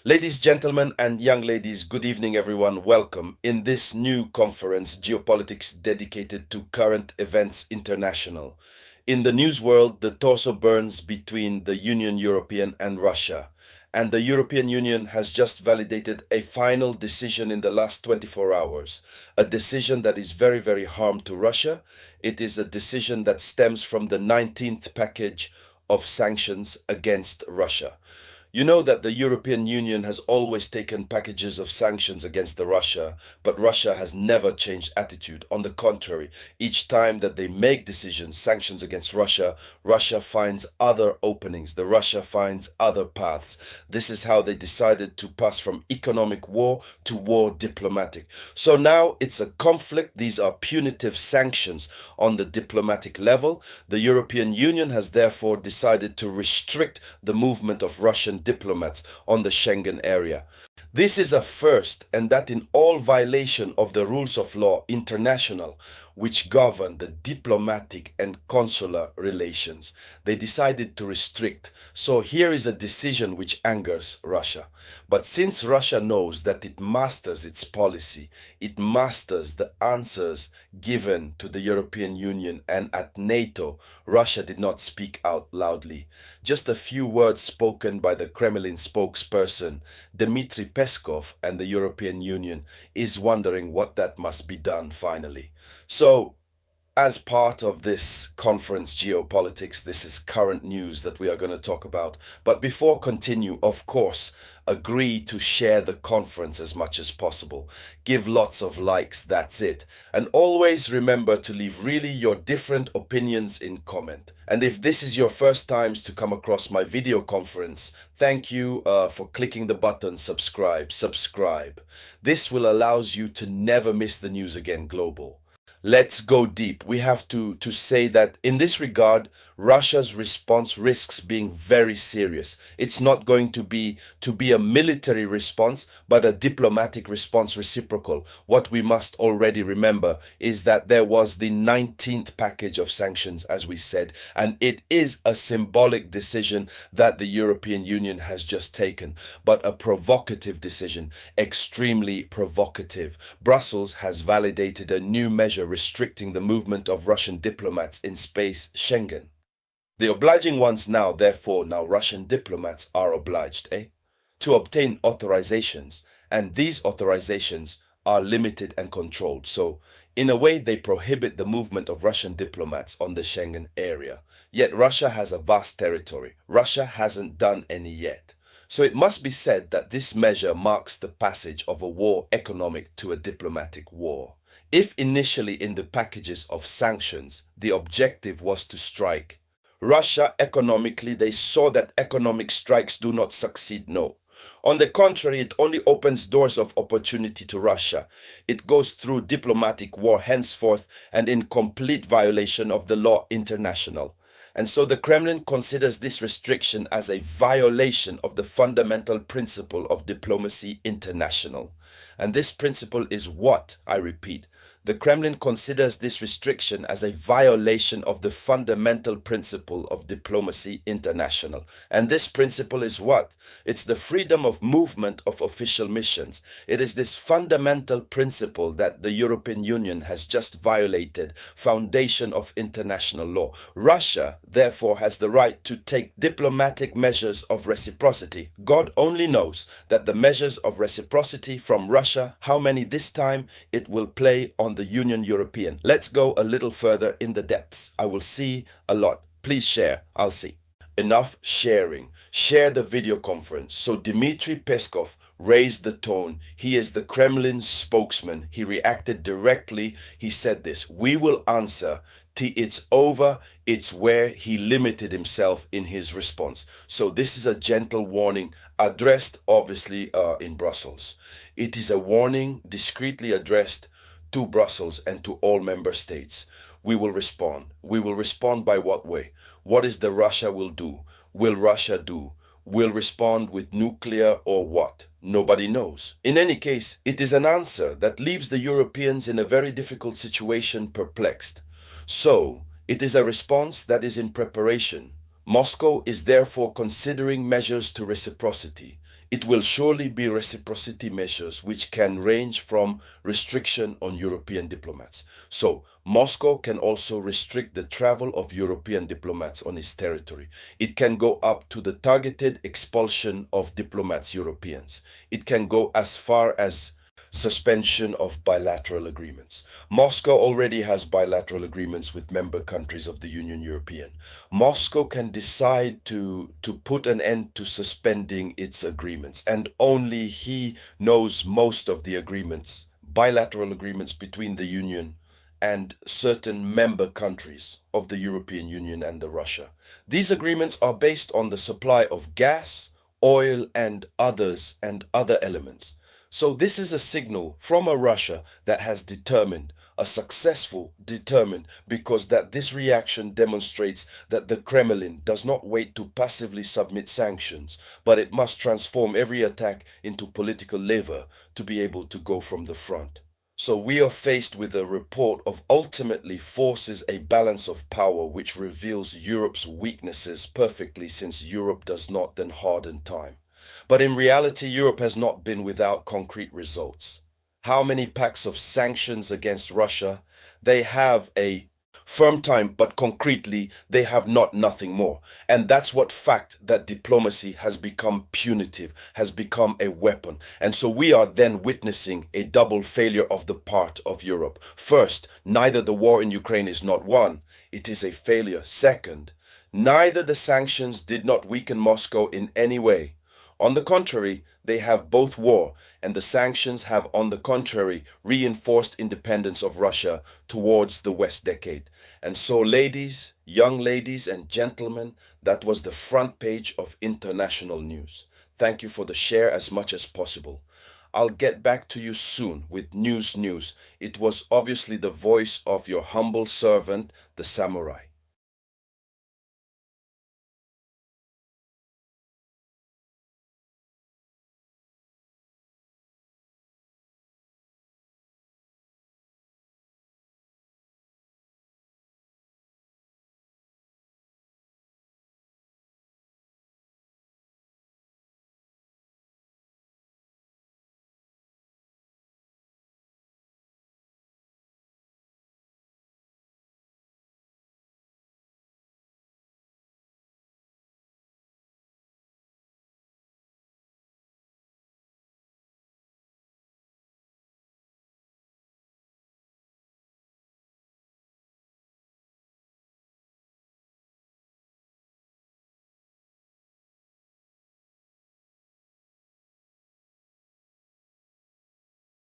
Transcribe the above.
Ladies, gentlemen, and young ladies, good evening, everyone. Welcome in this new conference, Geopolitics, dedicated to current events international. In the news world, the torso burns between the Union European and Russia. And the European Union has just validated a final decision in the last 24 hours. A decision that is very, very harm to Russia. It is a decision that stems from the 19th package of sanctions against Russia. You know that the European Union has always taken packages of sanctions against Russia, but Russia has never changed attitude. On the contrary, each time that they make decisions, sanctions against Russia, Russia finds other openings. Russia finds other paths. This is how they decided to pass from economic war to war diplomatic. So now it's a conflict. These are punitive sanctions on the diplomatic level. The European Union has therefore decided to restrict the movement of Russian diplomats on the Schengen area. This is a first, and that in all violation of the rules of law international which govern the diplomatic and consular relations. They decided to restrict. So here is a decision which angers Russia. But since Russia knows that it masters its policy, it masters the answers given to the European Union and at NATO, Russia did not speak out loudly. Just a few words spoken by the Kremlin spokesperson, Dmitry Peskov, and the European Union is wondering what that must be done finally. So, as part of this conference, Geopolitics, this is current news that we are going to talk about. But before continue, of course, agree to share the conference as much as possible. Give lots of likes, that's it. And always remember to leave really your different opinions in comment. And if this is your first times to come across my video conference, thank you for clicking the button subscribe. This will allow you to never miss the news again global. Let's go deep. We have to say that in this regard, Russia's response risks being very serious. It's not going to be a military response, but a diplomatic response reciprocal. What we must already remember is that there was the 19th package of sanctions, as we said, and it is a symbolic decision that the European Union has just taken, but a provocative decision, extremely provocative. Brussels has validated a new measure restricting the movement of Russian diplomats in space Schengen. The obliging ones now, therefore, Russian diplomats are obliged, to obtain authorizations, and these authorizations are limited and controlled. So, in a way, they prohibit the movement of Russian diplomats on the Schengen area. Yet Russia has a vast territory. Russia hasn't done any yet. So it must be said that this measure marks the passage of a war economic to a diplomatic war. If initially in the packages of sanctions, the objective was to strike Russia economically, they saw that economic strikes do not succeed, no. On the contrary, it only opens doors of opportunity to Russia. It goes through diplomatic war henceforth and in complete violation of the law international. And so the Kremlin considers this restriction as a violation of the fundamental principle of diplomacy international. And this principle is what, I repeat, the Kremlin considers this restriction as a violation of the fundamental principle of diplomacy international. And this principle is what? It's the freedom of movement of official missions. It is this fundamental principle that the European Union has just violated, foundation of international law. Russia, therefore, has the right to take diplomatic measures of reciprocity. God only knows that the measures of reciprocity from Russia, how many this time it will play on the Union European. Let's go a little further in the depths. I will see a lot. Please share. I'll see. Enough sharing. Share the video conference. So Dmitry Peskov raised the tone. He is the Kremlin's spokesman. He reacted directly. He said this: we will answer. It's over. It's where he limited himself in his response. So this is a gentle warning addressed obviously in Brussels. It is a warning discreetly addressed to Brussels and to all member states. We will respond. We will respond by what way? What is the Russia will do? Will Russia do? Will respond with nuclear or what? Nobody knows. In any case, it is an answer that leaves the Europeans in a very difficult situation, perplexed. So, it is a response that is in preparation. Moscow is therefore considering measures to reciprocity. It will surely be reciprocity measures which can range from restriction on European diplomats. So, Moscow can also restrict the travel of European diplomats on its territory. It can go up to the targeted expulsion of diplomats Europeans. It can go as far as suspension of bilateral agreements. Moscow already has bilateral agreements with member countries of the Union European. Moscow can decide to put an end to suspending its agreements, and only he knows most of the agreements, bilateral agreements between the Union and certain member countries of the European Union and the Russia. These agreements are based on the supply of gas, oil, and other elements. So this is a signal from a Russia that has determined, a successful determined, because that this reaction demonstrates that the Kremlin does not wait to passively submit sanctions, but it must transform every attack into political lever to be able to go from the front. So we are faced with a report of ultimately forces a balance of power which reveals Europe's weaknesses perfectly, since Europe does not then harden time. But in reality, Europe has not been without concrete results. How many packs of sanctions against Russia? They have a firm time, but concretely, they have not nothing more. And that's what fact that diplomacy has become punitive, has become a weapon. And so we are then witnessing a double failure of the part of Europe. First, neither the war in Ukraine is not won, it is a failure. Second, neither the sanctions did not weaken Moscow in any way. On the contrary, they have both war, and the sanctions have, on the contrary, reinforced independence of Russia towards the West decade. And so, ladies, young ladies and gentlemen, that was the front page of international news. Thank you for the share as much as possible. I'll get back to you soon with news. It was obviously the voice of your humble servant, the Samouraï.